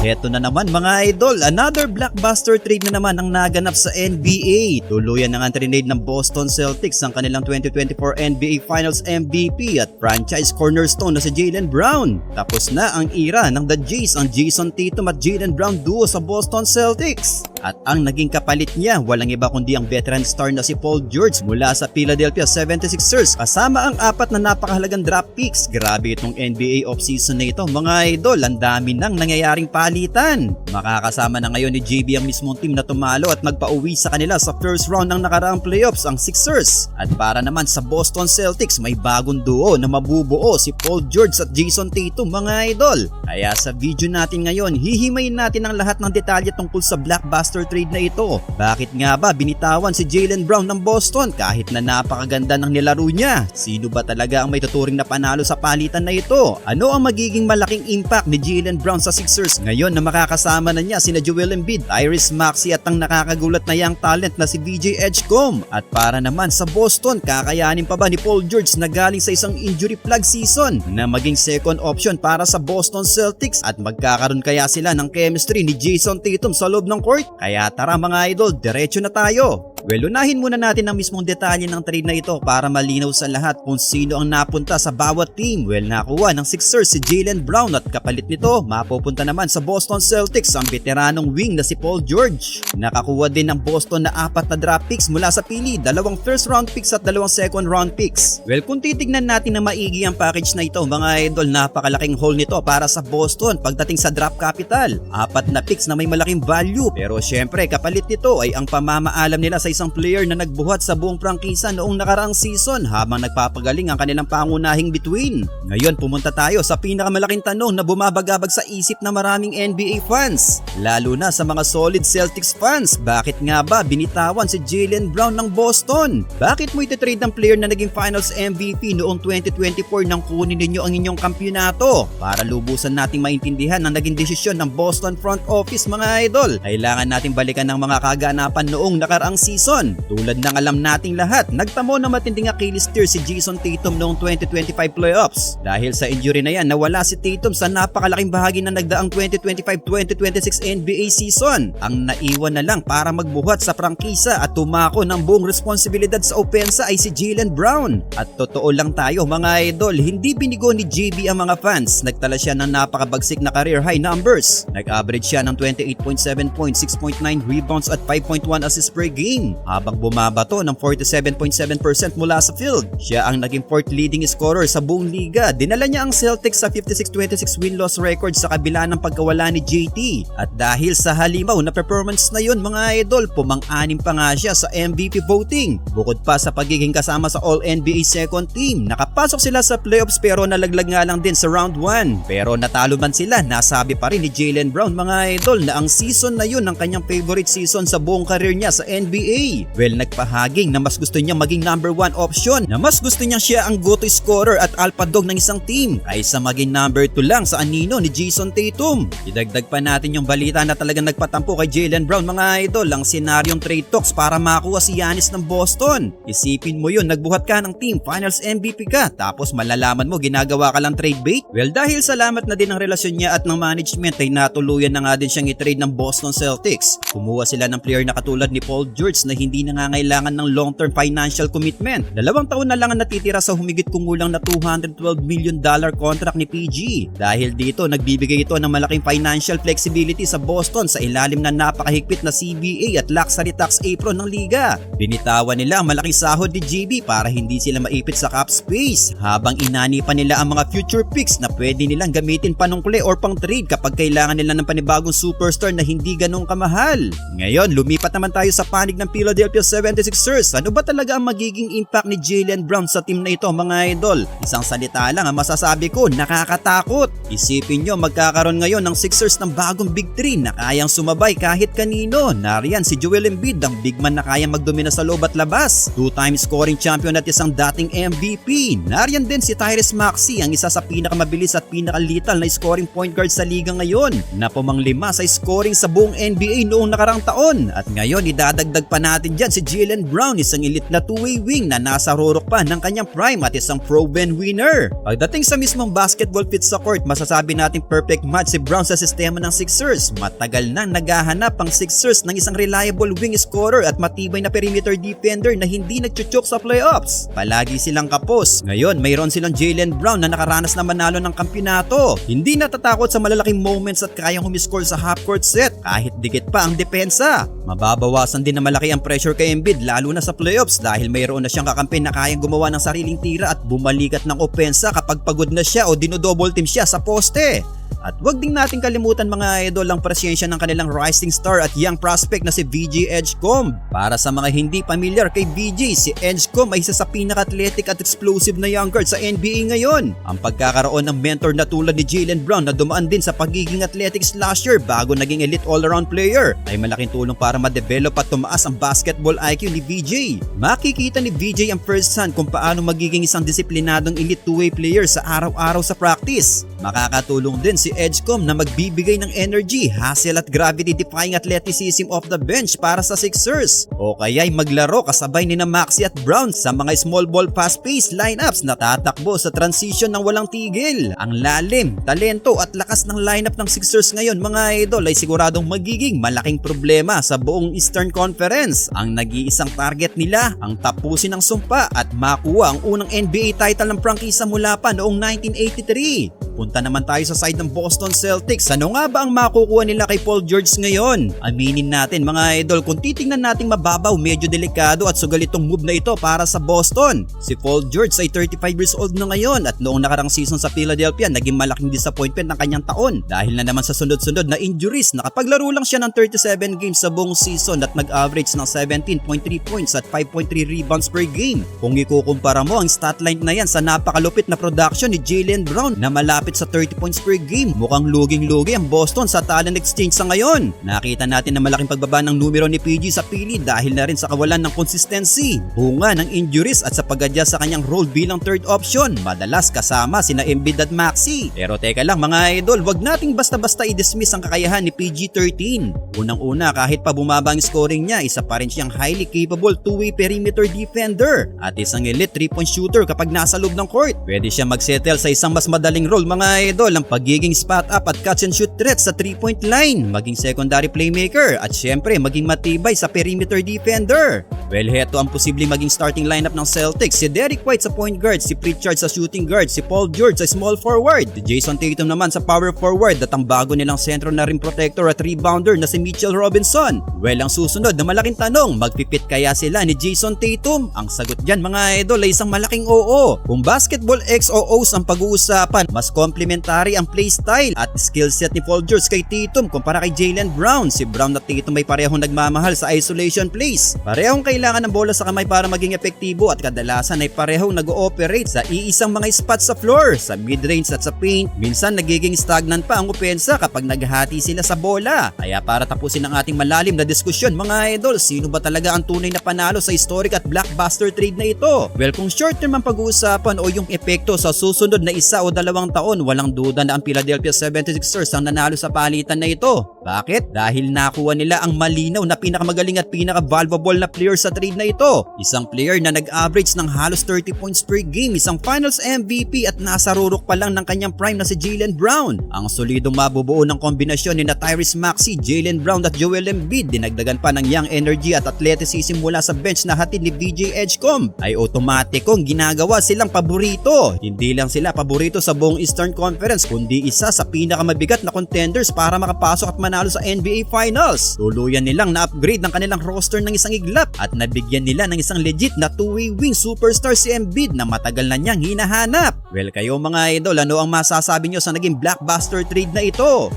Heto na naman mga idol, another blockbuster trade na naman ang naganap sa NBA. Tuluyan ng antrinade ng Boston Celtics ang kanilang 2024 NBA Finals MVP at franchise cornerstone na si Jaylen Brown. Tapos na ang era ng The Jays, ang Jason Tatum at Jaylen Brown duo sa Boston Celtics. At ang naging kapalit niya, walang iba kundi ang veteran star na si Paul George mula sa Philadelphia 76ers kasama ang 4 na napakahalagang draft picks. Grabe itong NBA offseason na ito mga idol, ang dami nang nangyayaring palitan. Makakasama na ngayon ni JB ang mismong team na tumalo at magpauwi sa kanila sa first round ng nakaraang playoffs, ang Sixers. At para naman sa Boston Celtics, may bagong duo na mabubuo, si Paul George at Jason Tatum mga idol. Kaya sa video natin ngayon, hihimayin natin ang lahat ng detalye tungkol sa blockbuster trade na ito. Bakit nga ba binitawan si Jaylen Brown ng Boston kahit na napakaganda ng nilaro niya? Sino ba talaga ang may tuturing na panalo sa palitan na ito? Ano ang magiging malaking impact ni Jaylen Brown sa Sixers ngayon na makakasama na niya sina Joel Embiid, Tyrese Maxey at ang nakakagulat na young talent na si VJ Edgecombe? At para naman sa Boston, kakayanin pa ba ni Paul George na galing sa isang injury plague season na maging second option para sa Boston Celtics? At magkakaroon kaya sila ng chemistry ni Jason Tatum sa loob ng court? Kaya tara mga idol, diretso na tayo. Well, unahin muna natin ang mismong detalye ng trade na ito para malinaw sa lahat kung sino ang napunta sa bawat team. Well, nakuha ng Sixers si Jaylen Brown at kapalit nito, mapupunta naman sa Boston Celtics ang veteranong wing na si Paul George. Nakakuha din ng Boston na 4 na draft picks mula sa pili, 2 first round picks at 2 second round picks. Well, kung titignan natin na maigi ang package na ito mga idol, napakalaking haul nito para sa Boston pagdating sa draft capital. 4 na picks na may malaking value, pero syempre kapalit nito ay ang pamamaalam nila sa isang player na nagbuhat sa buong prangkisa noong nakaraang season habang nagpapagaling ang kanilang pangunahing bituin. Ngayon pumunta tayo sa pinakamalaking tanong na bumabagabag sa isip ng maraming NBA fans, lalo na sa mga solid Celtics fans. Bakit nga ba binitawan si Jaylen Brown ng Boston? Bakit mo ititrade ng player na naging Finals MVP noong 2024 nang kunin ninyo ang inyong kampyonato? Para lubusan nating maintindihan ang naging desisyon ng Boston front office mga idol, kailangan nating balikan ng mga kaganapan noong nakaraang season. Tulad ng alam nating lahat, nagtamo na matinding Achilles tear si Jason Tatum noong 2025 playoffs. Dahil sa injury na yan, nawala si Tatum sa napakalaking bahagi ng nagdaang 2025-2026 NBA season. Ang naiwan na lang para magbuhat sa prangkisa at tumako ng buong responsibilidad sa opensa ay si Jaylen Brown. At totoo lang tayo mga idol, hindi binigo ni JB ang mga fans. Nagtala siya ng napakabagsik na career high numbers. Nag-average siya ng 28.7 points, 6.9 rebounds at 5.1 assists per game, habang bumabato ng 47.7% mula sa field. Siya ang naging 4th leading scorer sa buong liga. Dinala niya ang Celtics sa 56-26 win-loss record sa kabila ng pagkawala ni JT. At dahil sa halimaw na performance na yun mga idol, pumang-anim pa nga siya sa MVP voting. Bukod pa sa pagiging kasama sa All-NBA second team, nakapasok sila sa playoffs pero nalaglag nga lang din sa round 1. Pero natalo man sila, nasabi pa rin ni Jaylen Brown mga idol na ang season na yun ang kanyang favorite season sa buong career niya sa NBA. Well, nagpahaging na mas gusto niya maging number 1 option, na mas gusto niya siya ang go-to scorer at alpha dog ng isang team kaysa maging number 2 lang sa anino ni Jason Tatum. Idagdag pa natin yung balita na talagang nagpatampo kay Jaylen Brown mga idol, ang senaryong trade talks para makuha si Giannis ng Boston. Isipin mo yun, nagbuhat ka ng team, Finals MVP ka, tapos malalaman mo ginagawa ka lang trade bait? Well, dahil salamat na din ang relasyon niya at ng management ay natuluyan na nga din siyang i-trade ng Boston Celtics. Kumuha sila ng player na katulad ni Paul George na hindi nangangailangan ng long-term financial commitment. 2 taon na lang ang natitira sa humigit kumulang na $212 million contract ni PG. Dahil dito, nagbibigay ito ng malaking financial flexibility sa Boston sa ilalim ng napakahigpit na CBA at luxury tax apron ng liga. Binitawan nila ang malaking sahod ni JB para hindi sila maipit sa cap space, habang inani pa nila ang mga future picks na pwede nilang gamitin panungkuli or pang trade kapag kailangan nila ng panibagong superstar na hindi ganong kamahal. Ngayon, lumipat naman tayo sa panig ng Philadelphia 76ers. Ano ba talaga ang magiging impact ni Jaylen Brown sa team na ito mga idol? Isang salita lang ang masasabi ko, nakakatakot. Isipin nyo, magkakaroon ngayon ng Sixers ng bagong big 3 na kayang sumabay kahit kanino. Nariyan si Joel Embiid, ang big man na kayang magdomina sa loob at labas. 2-time scoring champion at isang dating MVP. Nariyan din si Tyrese Maxey, ang isa sa pinakamabilis at pinakalital na scoring point guard sa liga ngayon, na pumang-5 sa scoring sa buong NBA NBA noong nakarang taon. At ngayon idadagdag pa natin dyan si Jaylen Brown, isang elite na two-way wing na nasa rurok pa ng kanyang prime at isang proven winner. Pagdating sa mismong basketball fit sa court, masasabi natin perfect match si Brown sa sistema ng Sixers. Matagal nang naghahanap ang Sixers ng isang reliable wing scorer at matibay na perimeter defender na hindi nagchuchok sa playoffs. Palagi silang kapos. Ngayon mayroon silang Jaylen Brown na nakaranas na manalo ng kampyonato. Hindi natatakot sa malalaking moments at kayang humiscore sa half-court set kahit dikit pa ang depensa. Mababawasan din na malaki ang pressure kay Embiid lalo na sa playoffs dahil mayroon na siyang kakampi na kayang gumawa ng sariling tira at bumalikat ng opensa kapag pagod na siya o dinodouble team siya sa poste. At wag ding natin kalimutan mga idol ang presensya ng kanilang rising star at young prospect na si VJ Edgecomb. Para sa mga hindi pamilyar kay VJ, si Edgecomb ay isa sa pinaka-athletic at explosive na young guard sa NBA ngayon. Ang pagkakaroon ng mentor na tulad ni Jaylen Brown na dumaan din sa pagiging athletic slasher bago naging elite all-around player ay malaking tulong para ma-develop at tumaas ang basketball IQ ni VJ. Makikita ni VJ ang first hand kung paano magiging isang disiplinadong elite two-way player sa araw-araw sa practice. Makakatulong din si Edgecomb na magbibigay ng energy, hustle at gravity-defying athleticism off the bench para sa Sixers. O kaya'y maglaro kasabay ni na Maxey at Brown sa mga small ball fast-paced lineups na tatakbo sa transition ng walang tigil. Ang lalim, talento at lakas ng lineup ng Sixers ngayon mga idol ay siguradong magiging malaking problema sa buong Eastern Conference. Ang nag-iisang target nila ang tapusin ang sumpa at makuha ang unang NBA title ng prangkisa mula pa noong 1983. Punta naman tayo sa side ng Boston Celtics. Ano nga ba ang makukuha nila kay Paul George ngayon? Aminin natin mga idol, kung titingnan nating mababaw, medyo delikado at sugal itong move na ito para sa Boston. Si Paul George ay 35 years old na ngayon at noong nakarang season sa Philadelphia, naging malaking disappointment ng kanyang taon dahil na naman sa sunod-sunod na injuries. Nakapaglaro lang siya ng 37 games sa buong season at nag-average ng 17.3 points at 5.3 rebounds per game. Kung ikukumpara mo ang statline na yan sa napakalupit na production ni Jaylen Brown na malapit sa 30 points per game, mukhang luging-lugi ang Boston sa talent exchange sa ngayon. Nakita natin na malaking pagbaba ng numero ni PG sa pili dahil na rin sa kawalan ng consistency, bunga ng injuries at sa pag-adjust sa kanyang role bilang third option, madalas kasama sina Embiid at Maxey. Pero teka lang mga idol, wag nating basta-basta i-dismiss ang kakayahan ni PG-13. Unang-una, kahit pa bumaba ang scoring niya, isa pa rin siyang highly capable two-way perimeter defender at isang elite 3-point shooter kapag nasa loob ng court. Pwede siya mag-settle sa isang mas madaling role mga idol, ang pagiging spot up at catch and shoot threat sa 3-point line, maging secondary playmaker at syempre maging matibay sa perimeter defender. Well, heto ang posibleng maging starting lineup ng Celtics: si Derrick White sa point guard, si Pritchard sa shooting guard, si Paul George sa small forward, si Jason Tatum naman sa power forward at ang bago nilang sentro na rim protector at rebounder na si Mitchell Robinson. Well, ang susunod na malaking tanong, magpipit kaya sila ni Jason Tatum? Ang sagot dyan mga idol ay isang malaking oo. Kung basketball XOOs ang pag-uusapan, mas complementary ang playstyle at skill set ni Paul George kay Tatum kumpara kay Jaylen Brown. Si Brown at Tatum ay parehong nagmamahal sa isolation plays. Parehong kailangan ng bola sa kamay para maging epektibo at kadalasan ay parehong nag-ooperate sa iisang mga spots sa floor, sa mid-range at sa paint. Minsan nagiging stagnant pa ang opensa kapag naghahati sila sa bola. Kaya para tapusin ang ating malalim na diskusyon mga idol, sino ba talaga ang tunay na panalo sa historic at blockbuster trade na ito? Well, kung short term ang pag-uusapan o yung epekto sa susunod na 1 o 2 taon, walang duda na ang Philadelphia 76ers ang nanalo sa palitan na ito. Bakit? Dahil nakuha nila ang malinaw na pinakamagaling at pinaka-valuable na player sa trade na ito. Isang player na nag-average ng halos 30 points per game, isang finals MVP at nasa rurok pa lang ng kanyang prime na si Jaylen Brown. Ang solidong mabubuo ng kombinasyon ni na Tyrese Maxey, Jaylen Brown at Joel Embiid, dinagdagan pa ng young energy at athleticism mula sa bench na hatid ni VJ Edgecomb, ay otomatikong ginagawa silang paborito. Hindi lang sila paborito sa buong Eastern Conference kundi isa sa pinakamabigat na contenders para makapasok at manalo sa NBA Finals. Tuluyan nilang na-upgrade ng kanilang roster ng isang iglap at nabigyan nila ng isang legit na two-way wing superstar si Embiid na matagal na niyang hinahanap. Well, kayo mga idol, ano ang masasabi nyo sa naging blockbuster trade na ito?